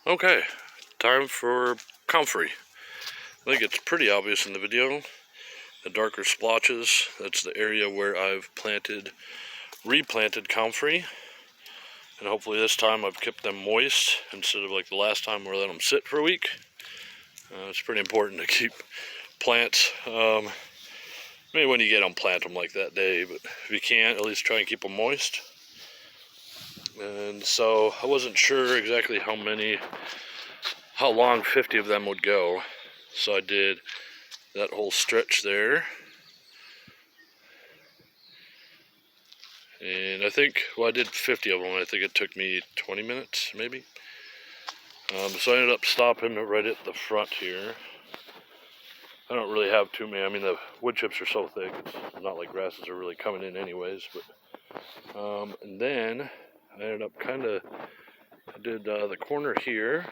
Okay, time for Comfrey. I think it's pretty obvious in the video. The darker splotches, that's the area where I've replanted Comfrey. And hopefully this time I've kept them moist instead of like the last time where I let them sit for a week. It's pretty important to keep plants, maybe when you get them, plant them like that day, but if you can't, at least try and keep them moist. And so I wasn't sure exactly how long 50 of them would go. So I did that whole stretch there. And I think, well, I did 50 of them. I think it took me 20 minutes, maybe. So I ended up stopping right at the front here. I don't really have too many. I mean, the wood chips are so thick, it's not like grasses are really coming in anyways. But and then I ended up I did the corner here.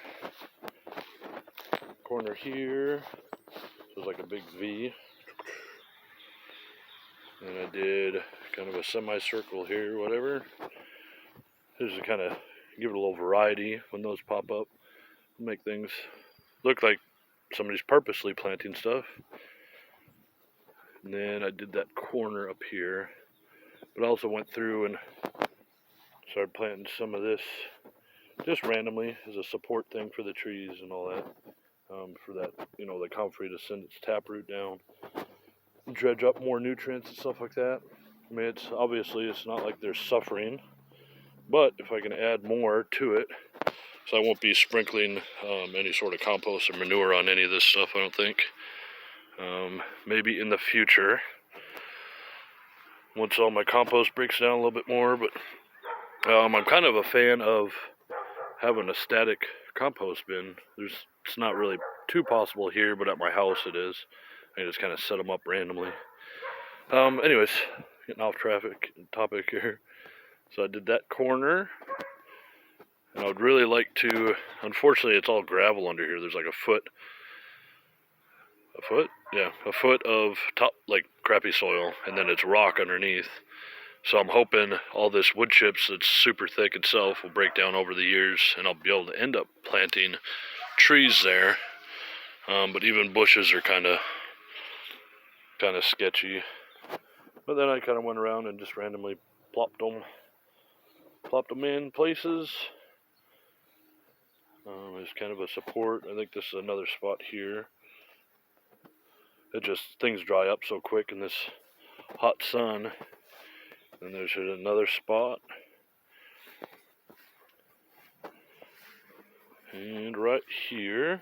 It was like a big V. And I did kind of a semicircle here, whatever. Just to kind of give it a little variety when those pop up. Make things look like somebody's purposely planting stuff. And then I did that corner up here. But I also went through and started planting some of this just randomly as a support thing for the trees and all that. For that, the comfrey to send its taproot down, dredge up more nutrients and stuff like that. I mean, it's not like they're suffering, but if I can add more to it, so I won't be sprinkling any sort of compost or manure on any of this stuff, I don't think. Maybe in the future, once all my compost breaks down a little bit more, but I'm kind of a fan of having a static compost bin. It's not really too possible here, but at my house it is. I just kind of set them up randomly. Anyways, getting off topic here. So I did that corner. And I would really like to, unfortunately it's all gravel under here. There's like a foot of top, like crappy soil, and then it's rock underneath. So I'm hoping all this wood chips that's super thick itself will break down over the years, and I'll be able to end up planting trees there. But even bushes are kind of sketchy. But then I kind of went around and just randomly plopped them in places. As kind of a support. I think this is another spot here. Things dry up so quick in this hot sun. And there's another spot. And right here,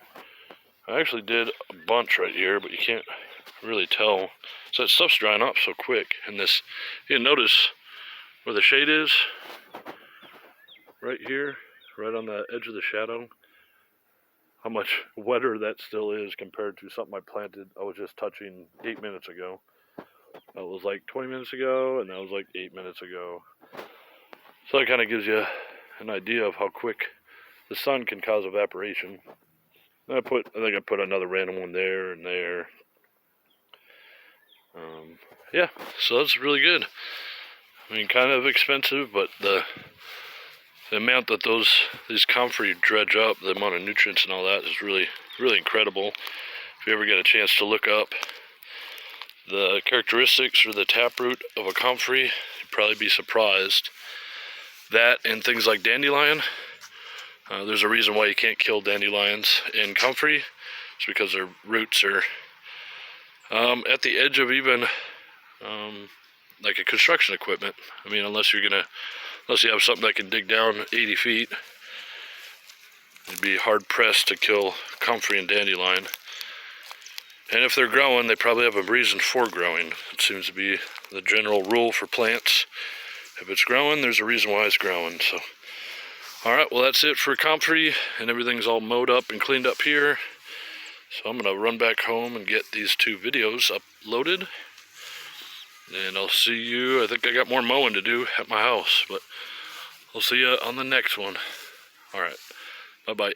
I actually did a bunch right here, but you can't really tell. So that stuff's drying up so quick. And you can notice where the shade is, right here, right on the edge of the shadow, how much wetter that still is compared to something I planted I was just touching 8 minutes ago. That was like 20 minutes ago, and that was like 8 minutes ago. So that kind of gives you an idea of how quick the sun can cause evaporation. And I think I put another random one there and there. Yeah, so that's really good. I mean, kind of expensive, but the amount that these comfrey dredge up, the amount of nutrients and all that is really, really incredible. If you ever get a chance to look up the characteristics or the taproot of a comfrey, you'd probably be surprised. That and things like dandelion. There's a reason why you can't kill dandelions in comfrey. It's because their roots are at the edge of even like a construction equipment. I mean, unless you have something that can dig down 80 feet, you'd be hard pressed to kill comfrey and dandelion. And if they're growing, they probably have a reason for growing. It seems to be the general rule for plants. If it's growing, there's a reason why it's growing. So, alright, well that's it for comfrey, and everything's all mowed up and cleaned up here. So I'm going to run back home and get these 2 videos uploaded. And I'll see you. I think I got more mowing to do at my house, but I'll see you on the next one. Alright, bye-bye.